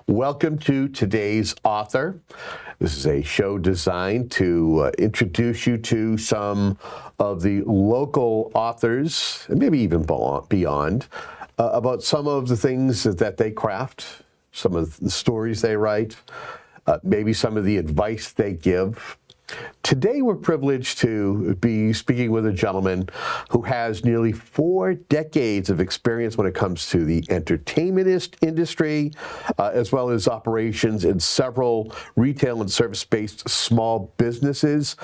Welcome to today's author. This is a show designed to introduce you to some of the local authors, and maybe even beyond, about some of the things that they craft, some of the stories they write, maybe some of the advice they give. Today, we're privileged to be speaking with a gentleman who has nearly 4 decades of experience when it comes to the entertainment industry, as well as operations in several retail and service-based small businesses.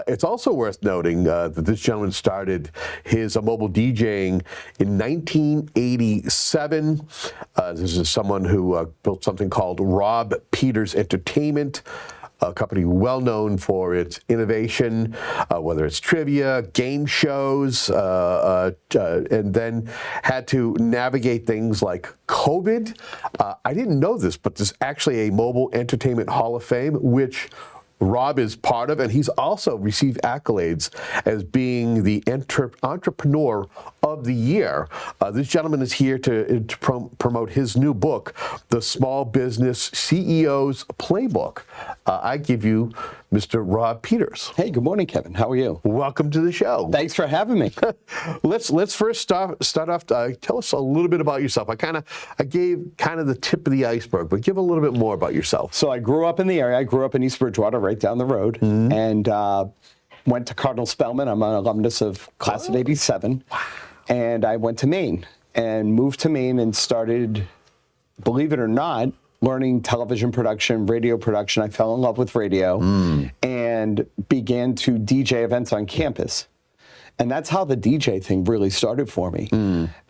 It's also worth noting that this gentleman started his mobile DJing in 1987. This is someone who built something called Rob Peters Entertainment, a company well known for its innovation, whether it's trivia, game shows, and then had to navigate things like COVID. I didn't know this, but there's actually a Mobile Entertainment Hall of Fame, which Rob is part of, and he's also received accolades as being the Entrepreneur of the Year. This gentleman is here to promote his new book, The Small Business CEO's Playbook. I give you Mr. Rob Peters. Hey, good morning, Kevin. How are you? Welcome to the show. Thanks for having me. Let's first start off. Tell us a little bit about yourself. I gave kind of the tip of the iceberg, but give a little bit more about yourself. So I grew up in the area. I grew up in East Bridgewater, right down the road, and went to Cardinal Spellman. I'm an alumnus of class of '87, and I went to Maine and moved to Maine and started, believe it or not, learning television production, radio production. I fell in love with radio and began to DJ events on campus. And that's how the DJ thing really started for me.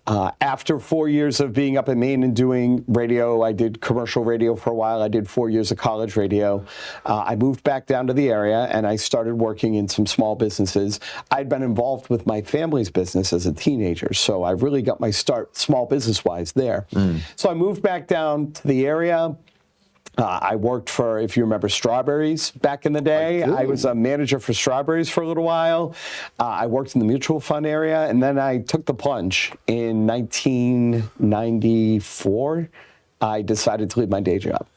After 4 years of being up in Maine and doing radio, I did commercial radio for a while. I did 4 years of college radio. I moved back down to the area and I started working in some small businesses. I'd been involved with my family's business as a teenager, so I really got my start small business-wise there. So I moved back down to the area. I worked for, if you remember, Strawberries back in the day. I was a manager for Strawberries for a little while. I worked in the mutual fund area, and then I took the plunge. In 1994, I decided to leave my day job.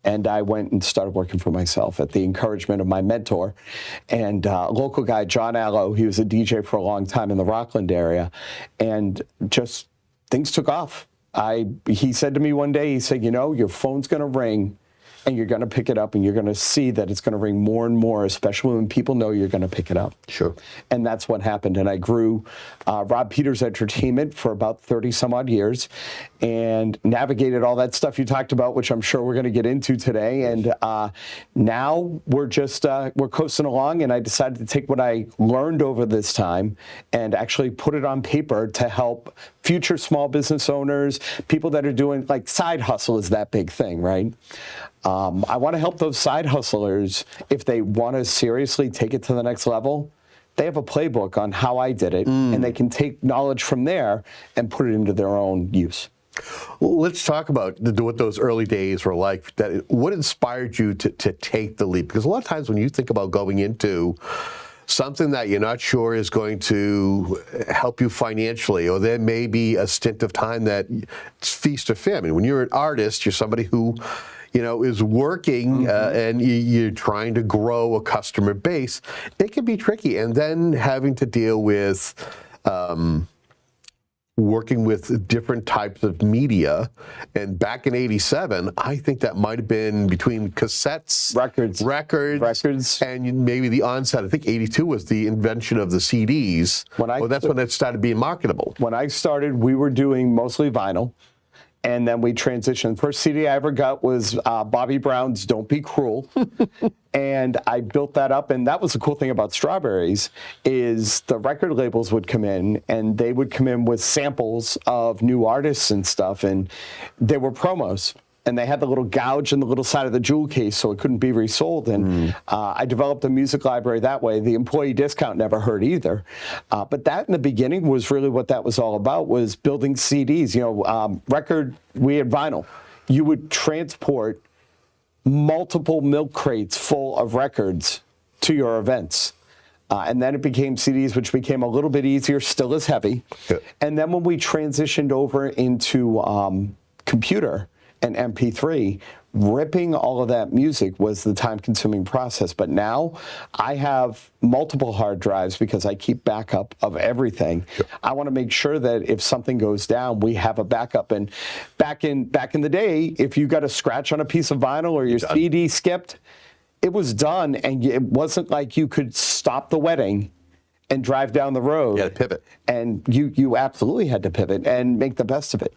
And I went and started working for myself at the encouragement of my mentor. And a local guy, John Allo, he was a DJ for a long time in the Rockland area. And just things took off. He said to me one day, he said, you know, your phone's going to ring and you're going to pick it up and you're going to see that it's going to ring more and more, especially when people know you're going to pick it up. Sure. And that's what happened. And I grew Rob Peters Entertainment for about 30 some odd years and navigated all that stuff you talked about, which I'm sure we're going to get into today. And now we're just, we're coasting along, and I decided to take what I learned over this time and actually put it on paper to help future small business owners, people that are doing, like, side hustle is that big thing, right? I want to help those side hustlers, if they want to seriously take it to the next level. They have a playbook on how I did it, and they can take knowledge from there and put it into their own use. Well, let's talk about what those early days were like. What inspired you to take the leap? Because a lot of times when you think about going into something that you're not sure is going to help you financially, or there may be a stint of time that it's feast or famine. When you're an artist, you're somebody who, you know, is working and you're trying to grow a customer base. It can be tricky. And then having to deal with working with different types of media. And back in '87, I think that might have been between cassettes, records, and maybe the onset. I think '82 was the invention of the CDs. That's when it started being marketable. When I started, we were doing mostly vinyl. And then we transitioned. The first CD I ever got was Bobby Brown's Don't Be Cruel. And I built that up. And that was the cool thing about Strawberries, is the record labels would come in and they would come in with samples of new artists and stuff. And they were promos. And they had the little gouge in the little side of the jewel case so it couldn't be resold. And I developed a music library that way. The employee discount never hurt either. But that in the beginning was really what that was all about, was building CDs. You know, we had vinyl. You would transport multiple milk crates full of records to your events. And then it became CDs, which became a little bit easier, still as heavy. Yeah. And then when we transitioned over into computer, and MP3. Ripping all of that music was the time-consuming process. But now I have multiple hard drives because I keep backup of everything. Sure. I want to make sure that if something goes down, we have a backup. And back in the day, if you got a scratch on a piece of vinyl or your CD skipped, it was done, and it wasn't like you could stop the wedding and drive down the road. You had to pivot. And you absolutely had to pivot and make the best of it.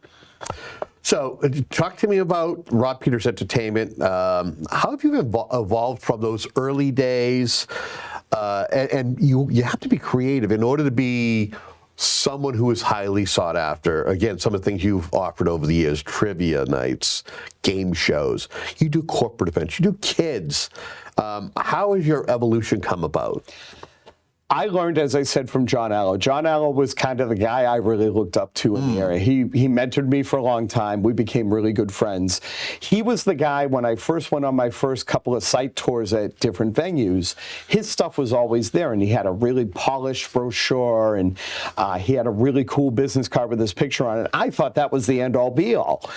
So talk to me about Rob Peters Entertainment. How have you evolved from those early days? And you have to be creative in order to be someone who is highly sought after. Again, some of the things you've offered over the years, trivia nights, game shows. You do corporate events. You do kids. How has your evolution come about? I learned, as I said, from John Allo. John Allo was kind of the guy I really looked up to in the area. He mentored me for a long time. We became really good friends. He was the guy, when I first went on my first couple of site tours at different venues, his stuff was always there, and he had a really polished brochure, and he had a really cool business card with his picture on it. I thought that was the end-all, be-all.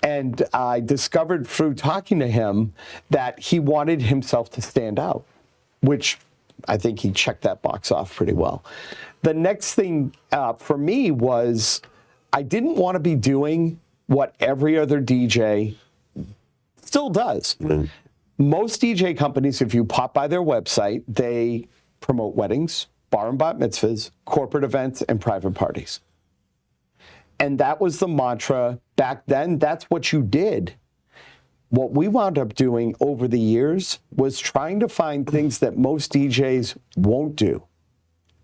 And I discovered through talking to him that he wanted himself to stand out, which I think he checked that box off pretty well. The next thing for me was I didn't want to be doing what every other DJ still does. Mm-hmm. Most DJ companies, if you pop by their website, they promote weddings, bar and bat mitzvahs, corporate events, and private parties. And that was the mantra back then. That's what you did. What we wound up doing over the years was trying to find things that most DJs won't do.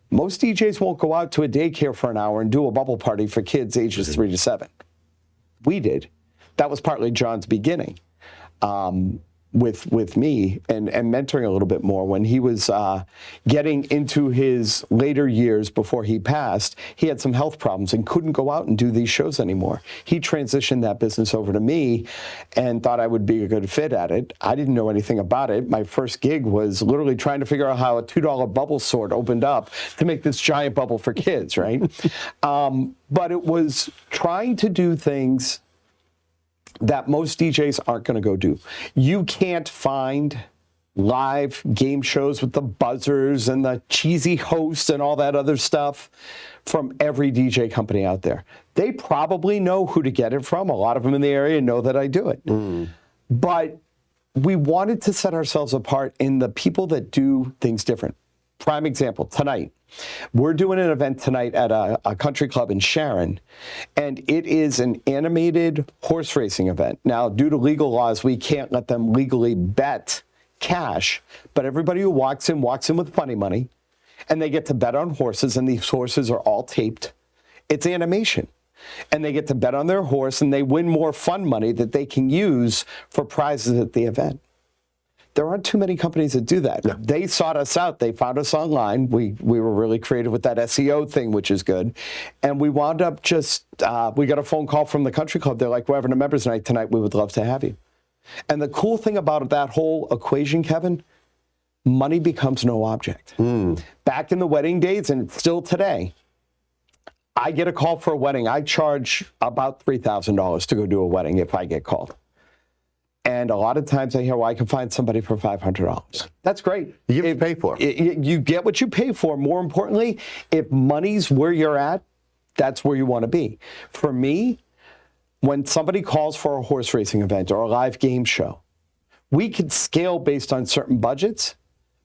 Most DJs won't go out to a daycare for an hour and do a bubble party for kids ages 3 to 7. We did. That was partly John's beginning with me and mentoring a little bit more. When he was getting into his later years before he passed, he had some health problems and couldn't go out and do these shows anymore. He transitioned that business over to me and thought I would be a good fit at it. I didn't know anything about it. My first gig was literally trying to figure out how a $2 bubble sort opened up to make this giant bubble for kids, right? But it was trying to do things that most DJs aren't going to go do. You can't find live game shows with the buzzers and the cheesy hosts and all that other stuff from every DJ company out there. They probably know who to get it from. A lot of them in the area know that I do it. But we wanted to set ourselves apart in the people that do things different. Prime example, tonight. We're doing an event tonight at a country club in Sharon, and it is an animated horse racing event. Now, due to legal laws, we can't let them legally bet cash, but everybody who walks in with funny money, and they get to bet on horses, and these horses are all taped. It's animation. And they get to bet on their horse, and they win more fun money that they can use for prizes at the event. There aren't too many companies that do that. No. They sought us out. They found us online. We were really creative with that SEO thing, which is good. And we wound up just, we got a phone call from the country club. They're like, we're having a members night tonight. We would love to have you. And the cool thing about that whole equation, Kevin, money becomes no object. Back in the wedding days, and still today, I get a call for a wedding. I charge about $3,000 to go do a wedding if I get called. And a lot of times I hear, well, I can find somebody for $500. That's great. You get what you pay for. You get what you pay for. More importantly, if money's where you're at, that's where you want to be. For me, when somebody calls for a horse racing event or a live game show, we could scale based on certain budgets,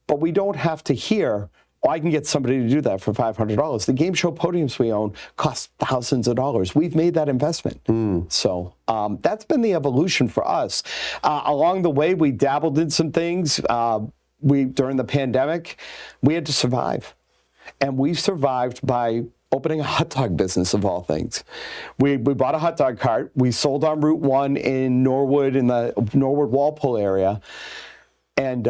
but we don't have to hear, oh, I can get somebody to do that for $500. The game show podiums we own cost thousands of dollars. We've made that investment. So that's been the evolution for us. Along the way, we dabbled in some things. During the pandemic, we had to survive. And we survived by opening a hot dog business, of all things. We bought a hot dog cart. We sold on Route 1 in Norwood, in the Norwood-Walpole area. And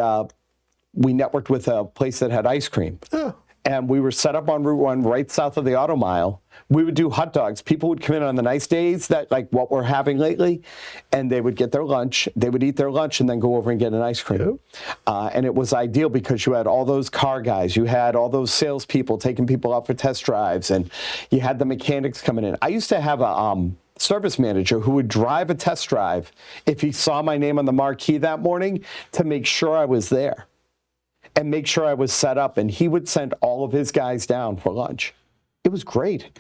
we networked with a place that had ice cream. Oh. And we were set up on Route 1 right south of the Auto Mile. We would do hot dogs. People would come in on the nice days, that like what we're having lately, and they would get their lunch. They would eat their lunch and then go over and get an ice cream. And it was ideal because you had all those car guys. You had all those salespeople taking people out for test drives, and you had the mechanics coming in. I used to have service manager who would drive a test drive if he saw my name on the marquee that morning to make sure I was there and make sure I was set up. And he would send all of his guys down for lunch. It was great,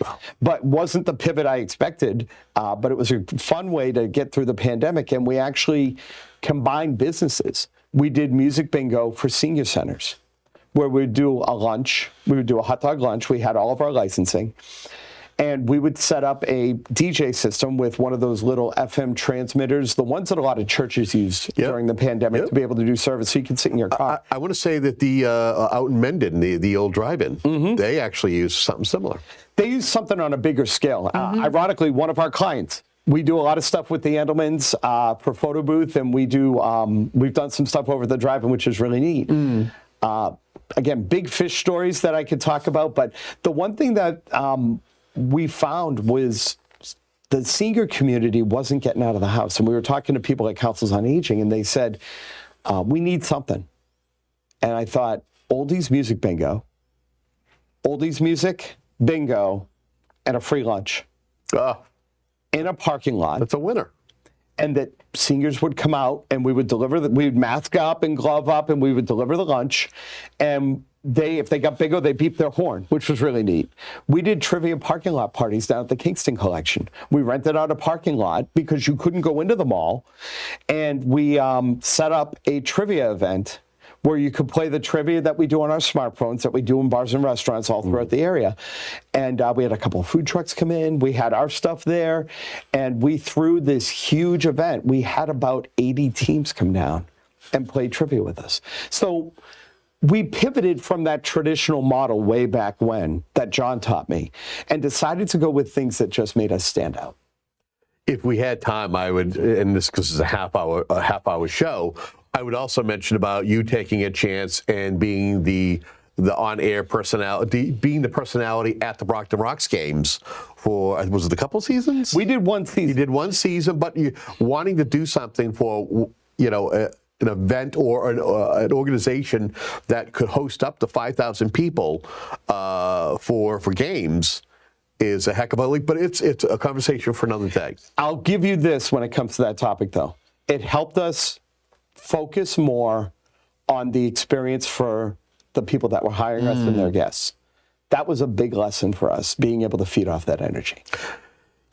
but wasn't the pivot I expected. But it was a fun way to get through the pandemic. And we actually combined businesses. We did music bingo for senior centers, where we'd do a lunch. We would do a hot dog lunch. We had all of our licensing. And we would set up a DJ system with one of those little FM transmitters, the ones that a lot of churches used during the pandemic to be able to do service so you could sit in your car. I want to say that the out in Mendon, the old drive-in, they actually use something similar. They use something on a bigger scale. Ironically, one of our clients, we do a lot of stuff with the Endelmans for photo booth, and we've done some stuff over the drive-in, which is really neat. Again, big fish stories that I could talk about, but the one thing that we found was the senior community wasn't getting out of the house. And we were talking to people like Councils on Aging, and they said, we need something. And I thought, oldies music bingo, oldies music bingo, and a free lunch in a parking lot. That's a winner. And that seniors would come out and we would deliver, we'd mask up and glove up and we would deliver the lunch. And if they got bingo, they beeped their horn, which was really neat. We did trivia parking lot parties down at the Kingston Collection. We rented out a parking lot because you couldn't go into the mall. And we set up a trivia event where you could play the trivia that we do on our smartphones, that we do in bars and restaurants all throughout the area. And we had a couple of food trucks come in. We had our stuff there. And we threw this huge event. We had about 80 teams come down and play trivia with us. So we pivoted from that traditional model way back when that John taught me and decided to go with things that just made us stand out. If we had time, I would, and this because it's a half hour show, I would also mention about you taking a chance and being the on-air personality, being the personality at the Brockton Rocks games for, was it a couple seasons? We did one season. You did one season, but you wanting to do something for, an event or an organization that could host up to 5,000 people for games is a heck of a leap, but it's a conversation for another day. I'll give you this when it comes to that topic, though. It helped us focus more on the experience for the people that were hiring us and their guests. That was a big lesson for us, being able to feed off that energy.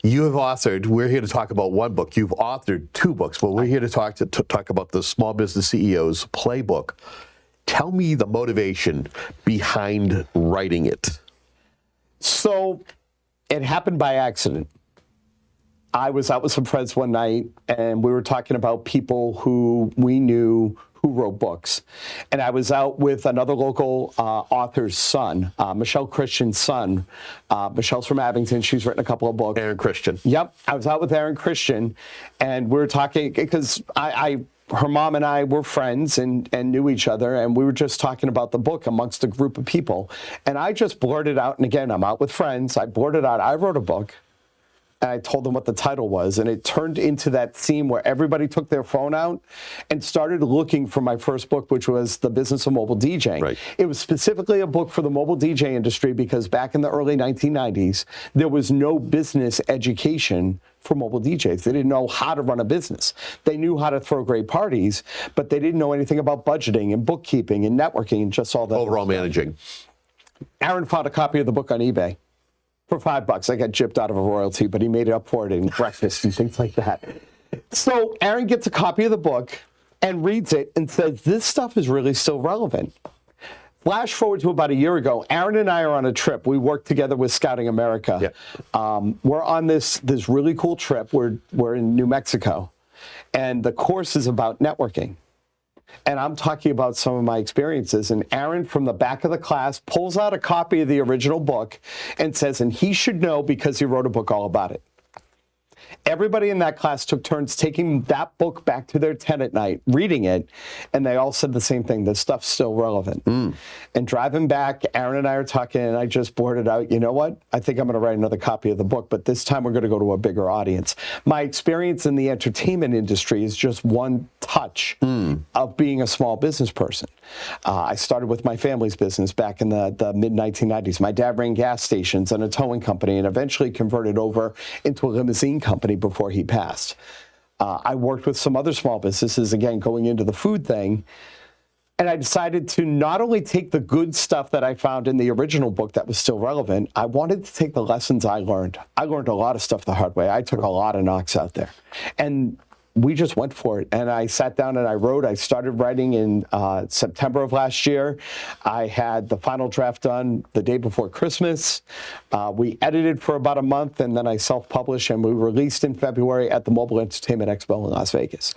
You have authored, we're here to talk about one book. You've authored two books, but we're here to talk about the Small Business CEO's Playbook. Tell me the motivation behind writing it. So it happened by accident. I was out with some friends one night, and we were talking about people who we knew who wrote books. And I was out with another local author's son, Michelle Christian's son. Michelle's from Abington. She's written a couple of books. Aaron Christian. Yep. I was out with Aaron Christian, and we were talking because her mom and I were friends and knew each other, and we were just talking about the book amongst a group of people. And I just blurted out, and again, I'm out with friends. I blurted out, I wrote a book. And I told them what the title was, and it turned into that scene where everybody took their phone out and started looking for my first book, which was The Business of Mobile DJing. Right. It was specifically a book for the mobile DJ industry because back in the early 1990s, there was no business education for mobile DJs. They didn't know how to run a business. They knew how to throw great parties, but they didn't know anything about budgeting and bookkeeping and networking and just all that. Overall managing. Aaron found a copy of the book on eBay. For $5. I got gypped out of a royalty, but he made it up for it in breakfast and things like that. So Aaron gets a copy of the book and reads it and says, this stuff is really still relevant. Flash forward to about a year ago, Aaron and I are on a trip. We work together with Scouting America. Yeah. We're on this really cool trip. We're in New Mexico, and the course is about networking. And I'm talking about some of my experiences. And Aaron, from the back of the class, pulls out a copy of the original book and says, and he should know because he wrote a book all about it. Everybody in that class took turns taking that book back to their tent at night, reading it, and they all said the same thing, this stuff's still relevant. And driving back, Aaron and I are talking, and I just blurted out, you know what? I think I'm going to write another copy of the book, but this time we're going to go to a bigger audience. My experience in the entertainment industry is just one touch of being a small business person. I started with my family's business back in the mid-1990s. My dad ran gas stations and a towing company and eventually converted over into a limousine company before he passed. I worked with some other small businesses, again, going into the food thing. And I decided to not only take the good stuff that I found in the original book that was still relevant, I wanted to take the lessons I learned. I learned a lot of stuff the hard way. I took a lot of knocks out there. And we just went for it. And I sat down and I wrote. I started writing in September of last year. I had the final draft done the day before Christmas. We edited for about a month, and then I self-published, and we released in February at the Mobile Entertainment Expo in Las Vegas.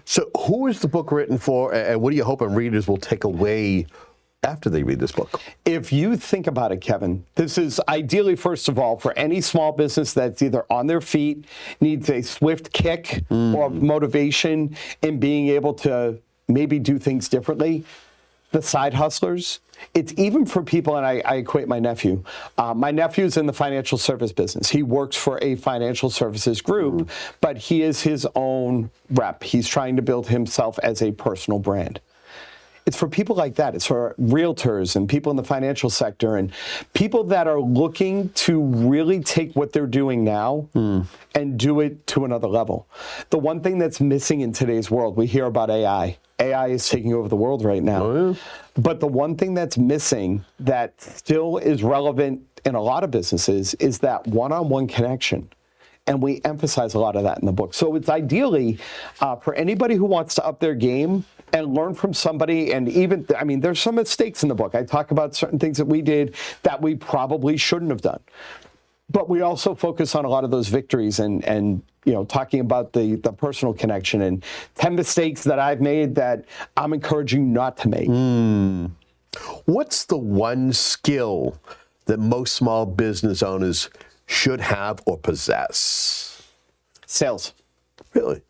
So who is the book written for, and what do you hope readers will take away after they read this book? If you think about it, Kevin, this is ideally, first of all, for any small business that's either on their feet, needs a swift kick or motivation in being able to maybe do things differently. The side hustlers. It's even for people, and I equate my nephew. My nephew's in the financial service business. He works for a financial services group, but he is his own rep. He's trying to build himself as a personal brand. It's for people like that. It's for realtors and people in the financial sector and people that are looking to really take what they're doing now and do it to another level. The one thing that's missing in today's world, we hear about AI. AI is taking over the world right now. Oh, yeah. But the one thing that's missing that still is relevant in a lot of businesses is that one-on-one connection. And we emphasize a lot of that in the book. So it's ideally for anybody who wants to up their game and learn from somebody. And even, I mean, there's some mistakes in the book. I talk about certain things that we did that we probably shouldn't have done. But we also focus on a lot of those victories and you know, talking about the personal connection and 10 mistakes that I've made that I'm encouraging not to make. What's the one skill that most small business owners should have or possess? Sales. Really?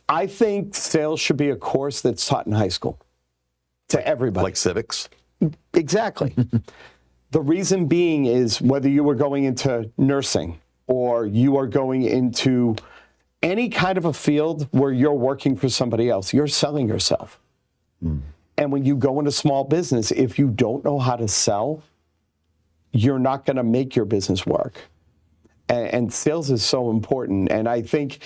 I think sales should be a course that's taught in high school to everybody. Like civics? Exactly. The reason being is whether you are going into nursing or you are going into any kind of a field where you're working for somebody else, you're selling yourself. And when you go into small business, if you don't know how to sell, you're not going to make your business work. And sales is so important. And I think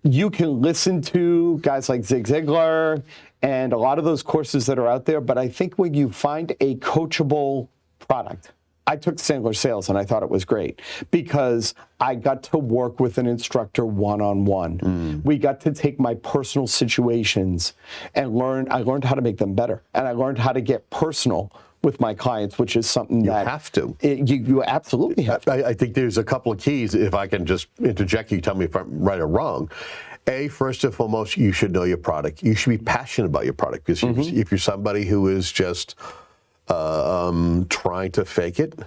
you can listen to guys like Zig Ziglar and a lot of those courses that are out there, but I think when you find a coachable product, I took Sandler Sales and I thought it was great because I got to work with an instructor one-on-one. We got to take my personal situations and I learned how to make them better. And I learned how to get personal with my clients, which is something you that have to. You absolutely have to. I think there's a couple of keys. If I can just interject, you tell me if I'm right or wrong. First and foremost, you should know your product. You should be passionate about your product because if you're somebody who is just trying to fake it,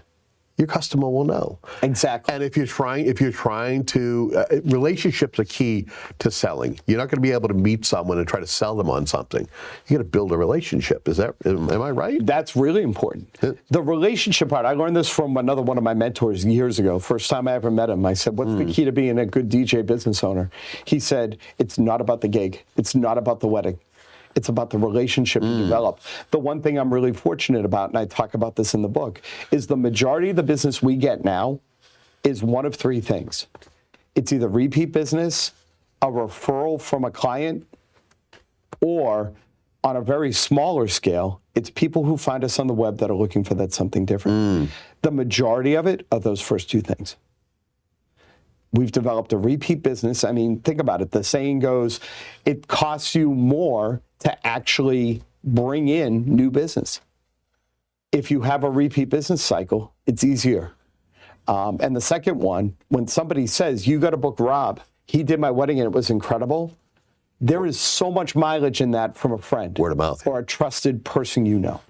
your customer will know. Exactly. And if you're trying to, relationships are key to selling. You're not going to be able to meet someone and try to sell them on something. You got to build a relationship. Am I right? That's really important. The relationship part, I learned this from another one of my mentors years ago. First time I ever met him, I said, what's the key to being a good DJ business owner? He said, it's not about the gig. It's not about the wedding. It's about the relationship you develop. The one thing I'm really fortunate about, and I talk about this in the book, is the majority of the business we get now is one of three things. It's either repeat business, a referral from a client, or on a very smaller scale, it's people who find us on the web that are looking for that something different. The majority of it are those first two things. We've developed a repeat business. I mean, think about it. The saying goes, it costs you more to actually bring in new business. If you have a repeat business cycle, it's easier. And the second one, when somebody says, you got to book Rob, he did my wedding and it was incredible, there is so much mileage in that from a friend. Word of mouth. Or a trusted person you know.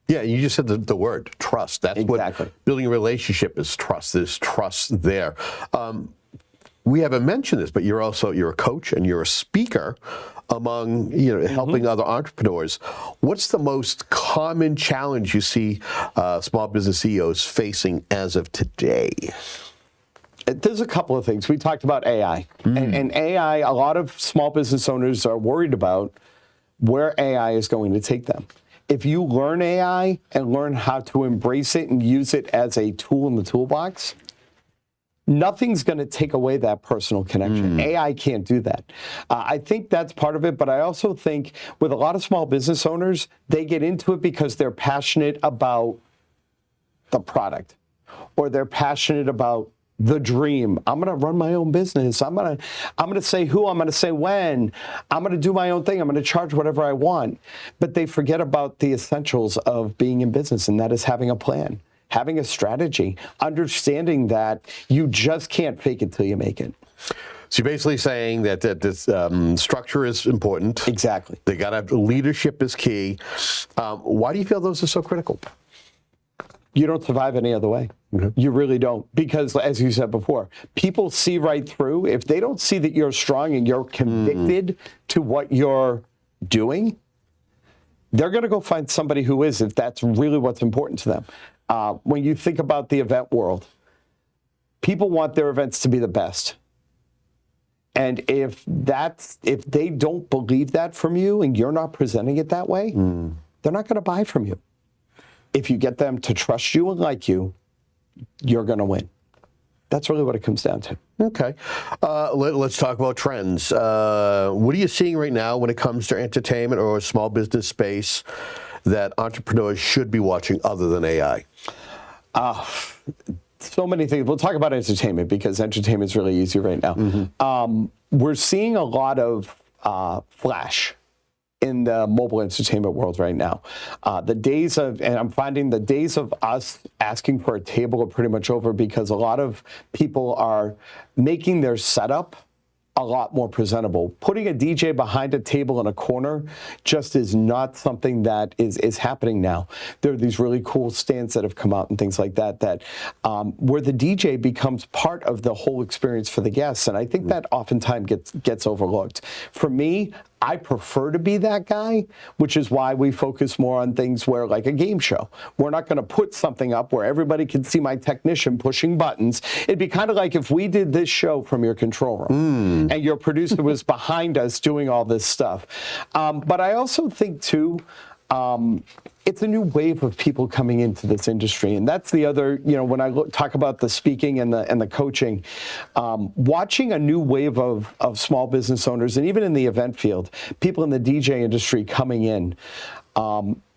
Yeah, you just said the word, trust. That's exactly what building a relationship is, trust. There's trust there. We haven't mentioned this, but you're a coach and you're a speaker among helping other entrepreneurs. What's the most common challenge you see small business CEOs facing as of today? There's a couple of things. We talked about AI. And AI, a lot of small business owners are worried about where AI is going to take them. If you learn AI and learn how to embrace it and use it as a tool in the toolbox, nothing's going to take away that personal connection. AI can't do that. I think that's part of it, but I also think with a lot of small business owners, they get into it because they're passionate about the product, or they're passionate about the dream. I'm going to run my own business. I'm going to say who, I'm going to say when. I'm going to do my own thing. I'm going to charge whatever I want. But they forget about the essentials of being in business, and that is having a plan, having a strategy, understanding that you just can't fake it till you make it. So you're basically saying that this structure is important. Exactly. They got to have leadership is key. Why do you feel those are so critical? You don't survive any other way. You really don't. Because, as you said before, people see right through. If they don't see that you're strong and you're convicted to what you're doing, they're going to go find somebody who is, if that's really what's important to them. When you think about the event world, people want their events to be the best. And if they don't believe that from you and you're not presenting it that way, they're not going to buy from you. If you get them to trust you and like you, you're going to win. That's really what it comes down to. Okay. Let's talk about trends. What are you seeing right now when it comes to entertainment or small business space that entrepreneurs should be watching other than AI? So many things. We'll talk about entertainment because entertainment is really easy right now. We're seeing a lot of flash in the mobile entertainment world right now. I'm finding the days of us asking for a table are pretty much over because a lot of people are making their setup a lot more presentable. Putting a DJ behind a table in a corner just is not something that is happening now. There are these really cool stands that have come out and things like that, where the DJ becomes part of the whole experience for the guests. And I think that oftentimes gets overlooked. For me, I prefer to be that guy, which is why we focus more on things where, like a game show, we're not going to put something up where everybody can see my technician pushing buttons. It'd be kind of like if we did this show from your control room and your producer was behind us doing all this stuff. But I also think, too, it's a new wave of people coming into this industry. And that's the other, when I talk about the speaking and the coaching, watching a new wave of small business owners, and even in the event field, people in the DJ industry coming in,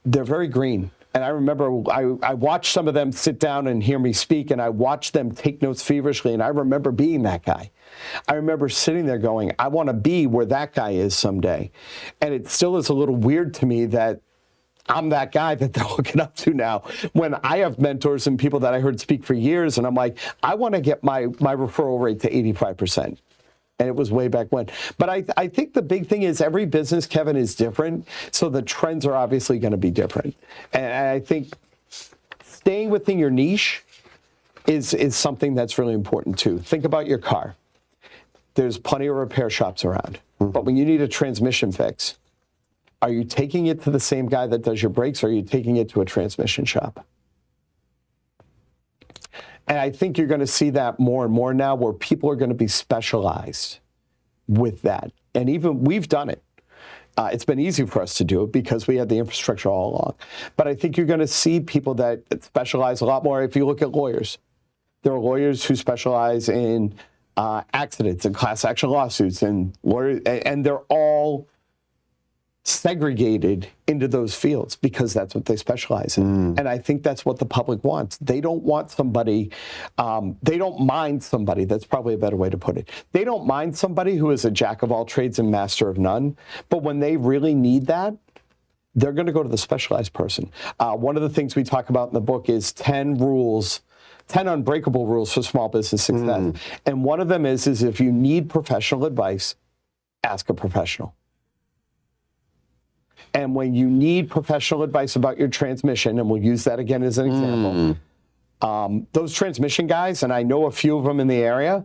they're very green. And I remember I watched some of them sit down and hear me speak, and I watched them take notes feverishly, and I remember being that guy. I remember sitting there going, I want to be where that guy is someday. And it still is a little weird to me that I'm that guy that they're looking up to now, when I have mentors and people that I heard speak for years, and I'm like, I want to get my referral rate to 85%. And it was way back when. But I think the big thing is every business, Kevin, is different. So the trends are obviously going to be different. And I think staying within your niche is something that's really important too. Think about your car. There's plenty of repair shops around. But when you need a transmission fix, are you taking it to the same guy that does your brakes, or are you taking it to a transmission shop? And I think you're going to see that more and more now, where people are going to be specialized with that. And even we've done it. It's been easy for us to do it because we had the infrastructure all along. But I think you're going to see people that specialize a lot more. If you look at lawyers, there are lawyers who specialize in accidents and class action lawsuits, and lawyers, and they're all segregated into those fields because that's what they specialize in. And I think that's what the public wants. They don't want somebody, they don't mind somebody, that's probably a better way to put it. They don't mind somebody who is a jack of all trades and master of none, but when they really need that, they're going to go to the specialized person. One of the things we talk about in the book is 10 unbreakable rules for small business success. And one of them is if you need professional advice, ask a professional. And when you need professional advice about your transmission, and we'll use that again as an example, those transmission guys, and I know a few of them in the area,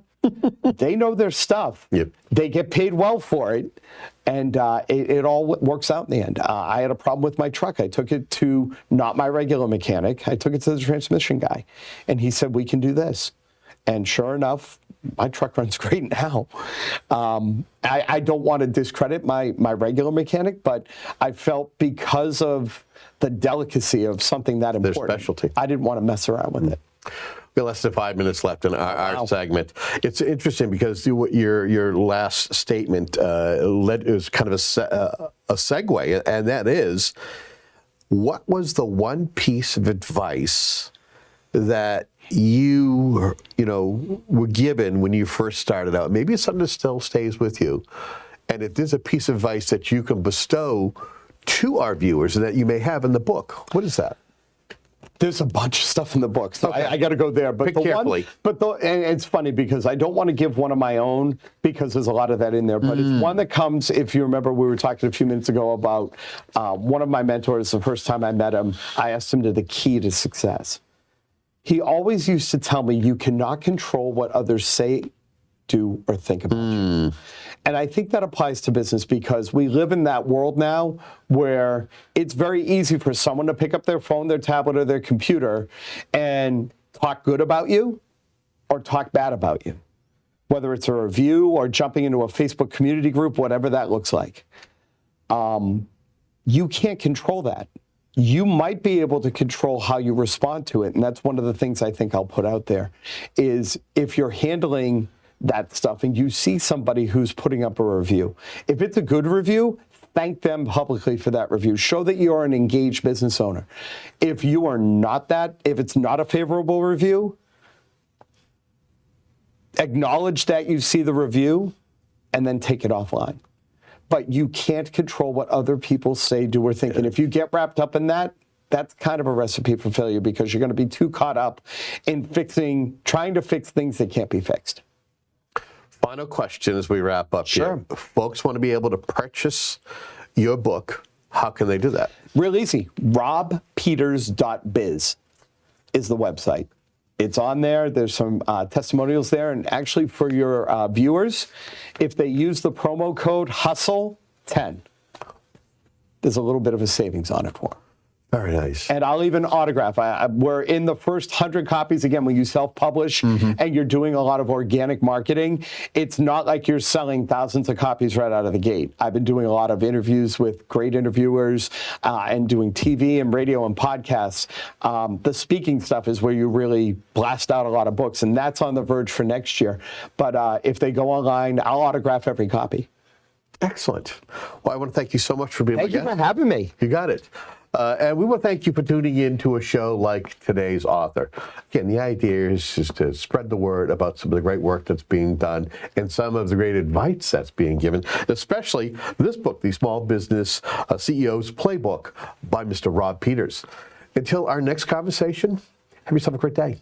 they know their stuff. Yep. They get paid well for it, and it all works out in the end. I had a problem with my truck. I took it to not my regular mechanic. I took it to the transmission guy, and he said, we can do this. And sure enough, my truck runs great now. I don't want to discredit my regular mechanic, but I felt because of the delicacy of something that important, their specialty, I didn't want to mess around with it. We have less than 5 minutes left in our segment. It's interesting because your last statement is kind of a segue, and that is, what was the one piece of advice that you were given when you first started out? Maybe it's something that still stays with you, and if there's a piece of advice that you can bestow to our viewers and that you may have in the book, what is that? There's a bunch of stuff in the book, so okay. I got to go there. But Pick carefully. And it's funny because I don't want to give one of my own because there's a lot of that in there. But it's one that comes, if you remember, we were talking a few minutes ago about one of my mentors. The first time I met him, I asked him the key to success. He always used to tell me, you cannot control what others say, do, or think about you. And I think that applies to business because we live in that world now where it's very easy for someone to pick up their phone, their tablet, or their computer and talk good about you or talk bad about you, whether it's a review or jumping into a Facebook community group, whatever that looks like. You can't control that. You might be able to control how you respond to it. And that's one of the things I think I'll put out there is if you're handling that stuff and you see somebody who's putting up a review, if it's a good review, thank them publicly for that review. Show that you're an engaged business owner. If you are not that, if it's not a favorable review, acknowledge that you see the review and then take it offline. But you can't control what other people say, do, or think. And if you get wrapped up in that, that's kind of a recipe for failure because you're going to be too caught up in trying to fix things that can't be fixed. Final question as we wrap up Sure. here. If folks want to be able to purchase your book, how can they do that? Real easy. robpeters.biz is the website. It's on there. There's some testimonials there. And actually for your viewers, if they use the promo code HUSTLE10, there's a little bit of a savings on it for them. Very nice. And I'll even autograph. We're in the first 100 copies. Again, when you self-publish and you're doing a lot of organic marketing, it's not like you're selling thousands of copies right out of the gate. I've been doing a lot of interviews with great interviewers and doing TV and radio and podcasts. The speaking stuff is where you really blast out a lot of books, and that's on the verge for next year. But if they go online, I'll autograph every copy. Excellent. Well, I want to thank you so much for being my guest. Thank you for having me. You got it. And we want to thank you for tuning in to a show like today's author. Again, the idea is just to spread the word about some of the great work that's being done and some of the great advice that's being given, especially this book, The Small Business CEO's Playbook by Mr. Rob Peters. Until our next conversation, have yourself a great day.